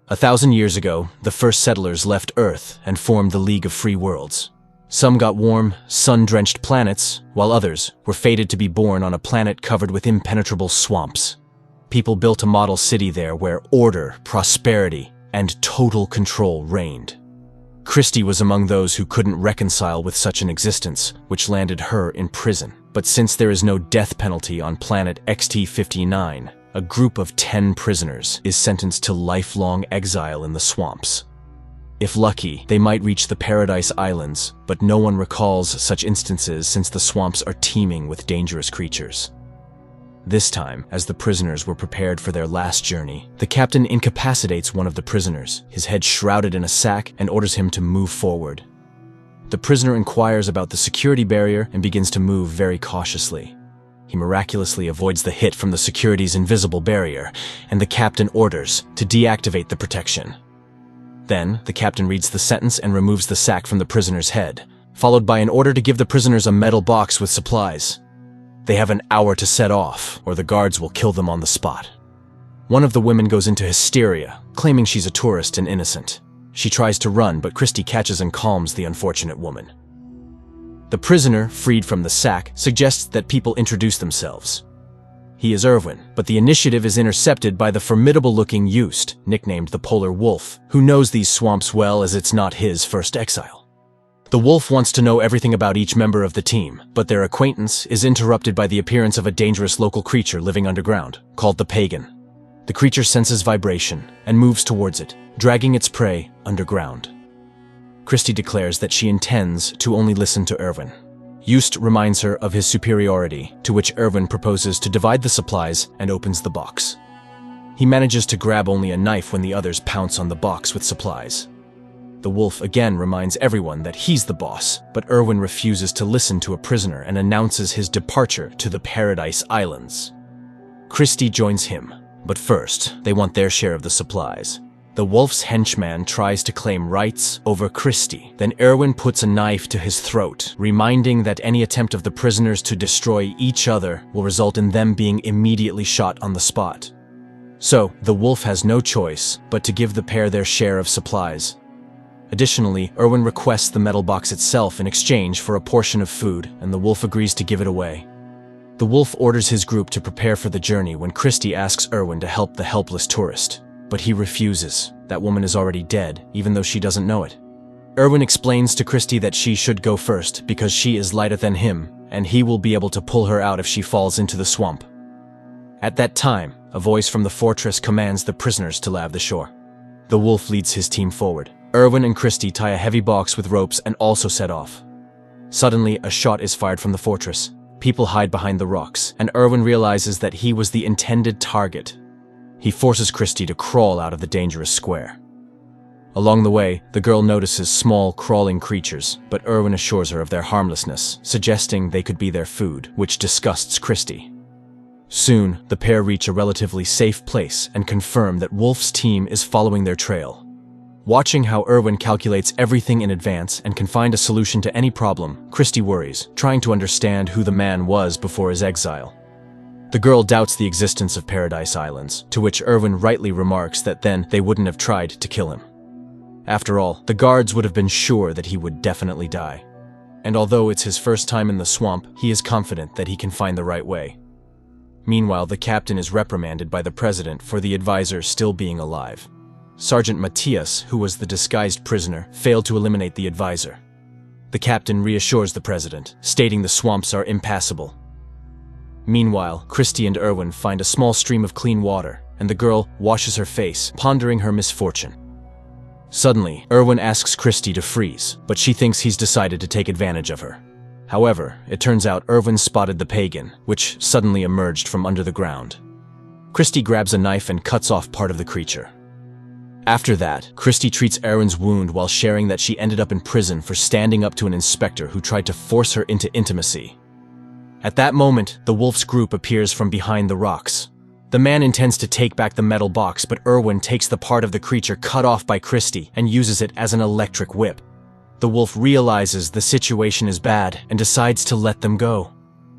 1,000 years ago, the first settlers left Earth and formed the League of Free Worlds. Some got warm, sun-drenched planets, while others were fated to be born on a planet covered with impenetrable swamps. People built a model city there where order, prosperity, and total control reigned. Christie was among those who couldn't reconcile with such an existence, which landed her in prison. But since there is no death penalty on planet XT-59, a group of 10 prisoners is sentenced to lifelong exile in the swamps. If lucky, they might reach the Paradise Islands, but no one recalls such instances since the swamps are teeming with dangerous creatures. This time, as the prisoners were prepared for their last journey, the captain incapacitates one of the prisoners, his head shrouded in a sack, and orders him to move forward. The prisoner inquires about the security barrier and begins to move very cautiously. He miraculously avoids the hit from the security's invisible barrier, and the captain orders to deactivate the protection. Then, the captain reads the sentence and removes the sack from the prisoner's head, followed by an order to give the prisoners a metal box with supplies. They have an hour to set off, or the guards will kill them on the spot. One of the women goes into hysteria, claiming she's a tourist and innocent. She tries to run, but Christie catches and calms the unfortunate woman. The prisoner, freed from the sack, suggests that people introduce themselves. He is Irwin, but the initiative is intercepted by the formidable-looking Youst, nicknamed the Polar Wolf, who knows these swamps well as it's not his first exile. The wolf wants to know everything about each member of the team, but their acquaintance is interrupted by the appearance of a dangerous local creature living underground, called the Pagan. The creature senses vibration and moves towards it, dragging its prey underground. Christie declares that she intends to only listen to Irwin. Youst reminds her of his superiority, to which Irwin proposes to divide the supplies and opens the box. He manages to grab only a knife when the others pounce on the box with supplies. The wolf again reminds everyone that he's the boss, but Irwin refuses to listen to a prisoner and announces his departure to the Paradise Islands. Christie joins him, but first, they want their share of the supplies. The wolf's henchman tries to claim rights over Christie. Then Irwin puts a knife to his throat, reminding that any attempt of the prisoners to destroy each other will result in them being immediately shot on the spot. So, the wolf has no choice but to give the pair their share of supplies. Additionally, Irwin requests the metal box itself in exchange for a portion of food, and the wolf agrees to give it away. The wolf orders his group to prepare for the journey when Christie asks Irwin to help the helpless tourist. But he refuses. That woman is already dead, even though she doesn't know it. Irwin explains to Christie that she should go first because she is lighter than him, and he will be able to pull her out if she falls into the swamp. At that time, a voice from the fortress commands the prisoners to lave the shore. The wolf leads his team forward. Irwin and Christie tie a heavy box with ropes and also set off. Suddenly, a shot is fired from the fortress. People hide behind the rocks, and Irwin realizes that he was the intended target. He forces Christie to crawl out of the dangerous square. Along the way, the girl notices small, crawling creatures, but Irwin assures her of their harmlessness, suggesting they could be their food, which disgusts Christie. Soon, the pair reach a relatively safe place and confirm that Wolf's team is following their trail. Watching how Irwin calculates everything in advance and can find a solution to any problem, Christie worries, trying to understand who the man was before his exile. The girl doubts the existence of Paradise Islands, to which Irwin rightly remarks that then they wouldn't have tried to kill him. After all, the guards would have been sure that he would definitely die. And although it's his first time in the swamp, he is confident that he can find the right way. Meanwhile, the captain is reprimanded by the president for the advisor still being alive. Sergeant Matthias, who was the disguised prisoner, failed to eliminate the advisor. The captain reassures the president, stating the swamps are impassable. Meanwhile, Christie and Irwin find a small stream of clean water, and the girl washes her face, pondering her misfortune. Suddenly, Irwin asks Christie to freeze, but she thinks he's decided to take advantage of her. However, it turns out Irwin spotted the Pagan, which suddenly emerged from under the ground. Christie grabs a knife and cuts off part of the creature. After that, Christie treats Irwin's wound while sharing that she ended up in prison for standing up to an inspector who tried to force her into intimacy. At that moment, the wolf's group appears from behind the rocks. The man intends to take back the metal box, but Irwin takes the part of the creature cut off by Christie and uses it as an electric whip. The wolf realizes the situation is bad and decides to let them go.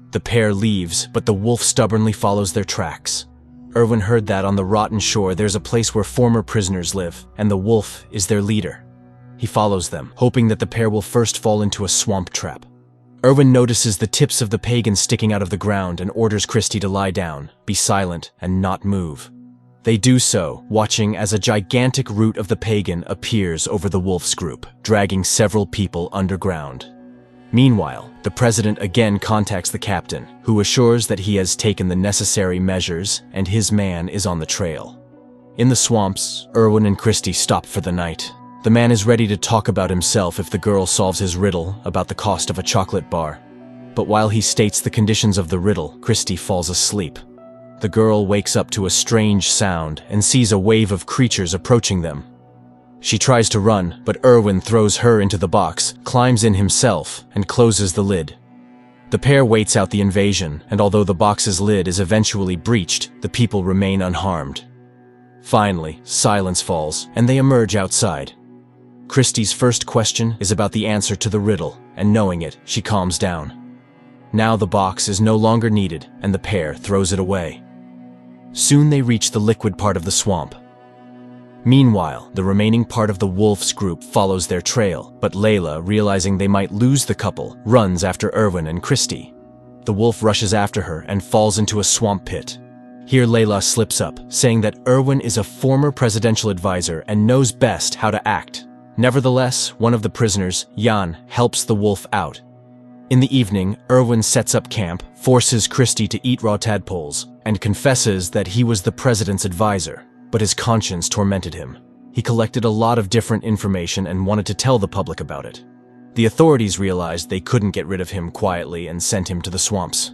The pair leaves, but the wolf stubbornly follows their tracks. Erwin heard that on the rotten shore there's a place where former prisoners live, and the wolf is their leader. He follows them, hoping that the pair will first fall into a swamp trap. Erwin notices the tips of the pagan sticking out of the ground and orders Christy to lie down, be silent, and not move. They do so, watching as a gigantic root of the pagan appears over the wolf's group, dragging several people underground. Meanwhile, the president again contacts the captain, who assures that he has taken the necessary measures and his man is on the trail. In the swamps, Erwin and Christy stop for the night. The man is ready to talk about himself if the girl solves his riddle about the cost of a chocolate bar. But while he states the conditions of the riddle, Christy falls asleep. The girl wakes up to a strange sound and sees a wave of creatures approaching them. She tries to run, but Erwin throws her into the box, climbs in himself, and closes the lid. The pair waits out the invasion, and although the box's lid is eventually breached, the people remain unharmed. Finally, silence falls, and they emerge outside. Christy's first question is about the answer to the riddle, and knowing it, she calms down. Now the box is no longer needed, and the pair throws it away. Soon they reach the liquid part of the swamp. Meanwhile, the remaining part of the wolf's group follows their trail, but Layla, realizing they might lose the couple, runs after Erwin and Christy. The wolf rushes after her and falls into a swamp pit. Here Layla slips up, saying that Erwin is a former presidential advisor and knows best how to act. Nevertheless, one of the prisoners, Jan, helps the wolf out. In the evening, Erwin sets up camp, forces Christy to eat raw tadpoles, and confesses that he was the president's advisor. But his conscience tormented him. He collected a lot of different information and wanted to tell the public about it. The authorities realized they couldn't get rid of him quietly and sent him to the swamps.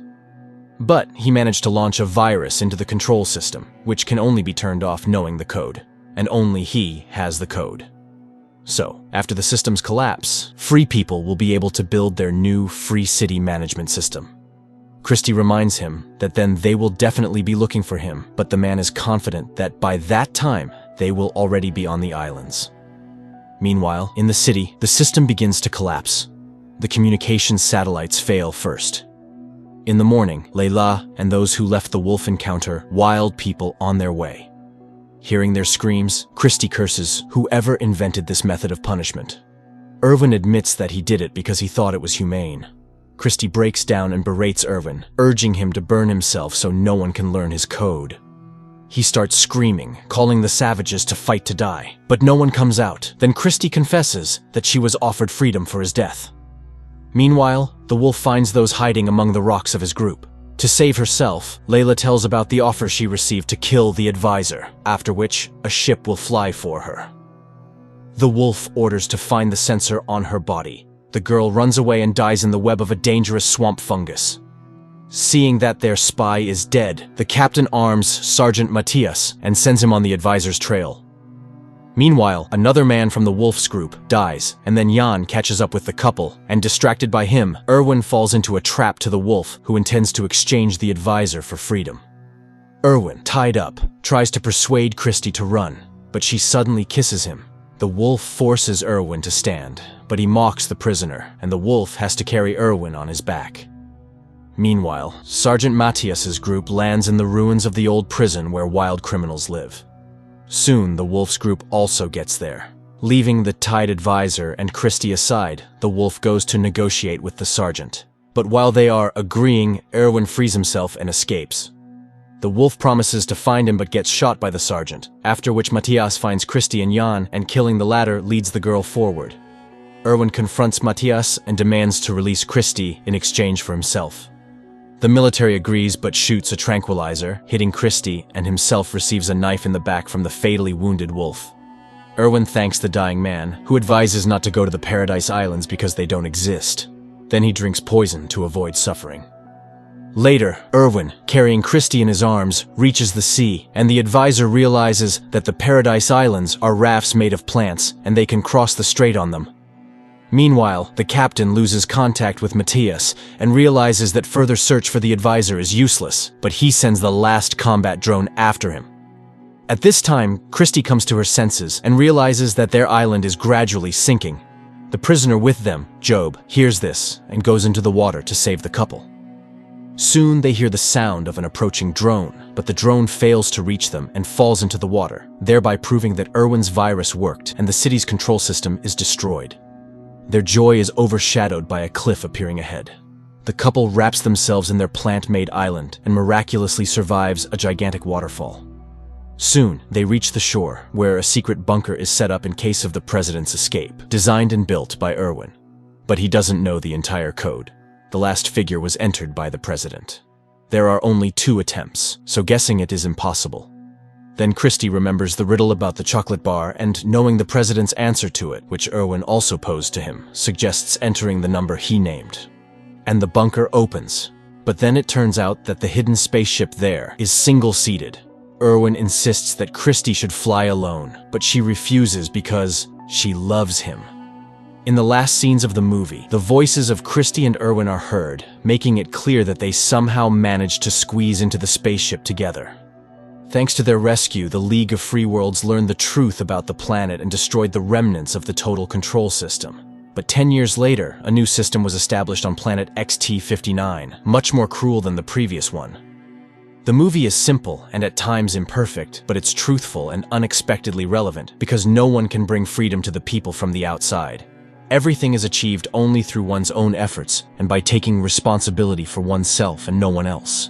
But he managed to launch a virus into the control system, which can only be turned off knowing the code, and only he has the code. So, after the system's collapse, free people will be able to build their new free city management system. Christy reminds him that then they will definitely be looking for him, but the man is confident that by that time, they will already be on the islands. Meanwhile, in the city, the system begins to collapse. The communications satellites fail first. In the morning, Layla and those who left the wolf encounter wild people on their way. Hearing their screams, Christy curses whoever invented this method of punishment. Erwin admits that he did it because he thought it was humane. Christy breaks down and berates Erwin, urging him to burn himself so no one can learn his code. He starts screaming, calling the savages to fight to die, but no one comes out. Then Christy confesses that she was offered freedom for his death. Meanwhile, the wolf finds those hiding among the rocks of his group. To save herself, Layla tells about the offer she received to kill the advisor, after which a ship will fly for her. The wolf orders to find the sensor on her body. The girl runs away and dies in the web of a dangerous swamp fungus. Seeing that their spy is dead, the captain arms Sergeant Matthias and sends him on the advisor's trail. Meanwhile, another man from the wolf's group dies, and then Jan catches up with the couple, and distracted by him, Erwin falls into a trap to the wolf, who intends to exchange the advisor for freedom. Erwin, tied up, tries to persuade Christy to run, but she suddenly kisses him. The wolf forces Erwin to stand, but he mocks the prisoner, and the wolf has to carry Erwin on his back. Meanwhile, Sergeant Matthias's group lands in the ruins of the old prison where wild criminals live. Soon, the wolf's group also gets there. Leaving the tied advisor and Christy aside, the wolf goes to negotiate with the sergeant. But while they are agreeing, Erwin frees himself and escapes. The wolf promises to find him but gets shot by the sergeant, after which Matthias finds Christy and Jan, and killing the latter leads the girl forward. Erwin confronts Matthias and demands to release Christy in exchange for himself. The military agrees but shoots a tranquilizer, hitting Christy, and himself receives a knife in the back from the fatally wounded wolf. Erwin thanks the dying man, who advises not to go to the Paradise Islands because they don't exist. Then he drinks poison to avoid suffering. Later, Erwin, carrying Christy in his arms, reaches the sea, and the advisor realizes that the Paradise Islands are rafts made of plants, and they can cross the strait on them. Meanwhile, the captain loses contact with Matthias and realizes that further search for the advisor is useless, but he sends the last combat drone after him. At this time, Christy comes to her senses and realizes that their island is gradually sinking. The prisoner with them, Job, hears this and goes into the water to save the couple. Soon they hear the sound of an approaching drone, but the drone fails to reach them and falls into the water, thereby proving that Erwin's virus worked and the city's control system is destroyed. Their joy is overshadowed by a cliff appearing ahead. The couple wraps themselves in their plant-made island and miraculously survives a gigantic waterfall. Soon, they reach the shore, where a secret bunker is set up in case of the president's escape, designed and built by Erwin. But he doesn't know the entire code. The last figure was entered by the president. There are only 2 attempts, so guessing it is impossible. Then Christie remembers the riddle about the chocolate bar and, knowing the president's answer to it, which Erwin also posed to him, suggests entering the number he named. And the bunker opens. But then it turns out that the hidden spaceship there is single-seated. Erwin insists that Christie should fly alone, but she refuses because she loves him. In the last scenes of the movie, the voices of Christie and Erwin are heard, making it clear that they somehow managed to squeeze into the spaceship together. Thanks to their rescue, the League of Free Worlds learned the truth about the planet and destroyed the remnants of the total control system. But 10 years later, a new system was established on planet XT-59, much more cruel than the previous one. The movie is simple and at times imperfect, but it's truthful and unexpectedly relevant because no one can bring freedom to the people from the outside. Everything is achieved only through one's own efforts and by taking responsibility for oneself and no one else.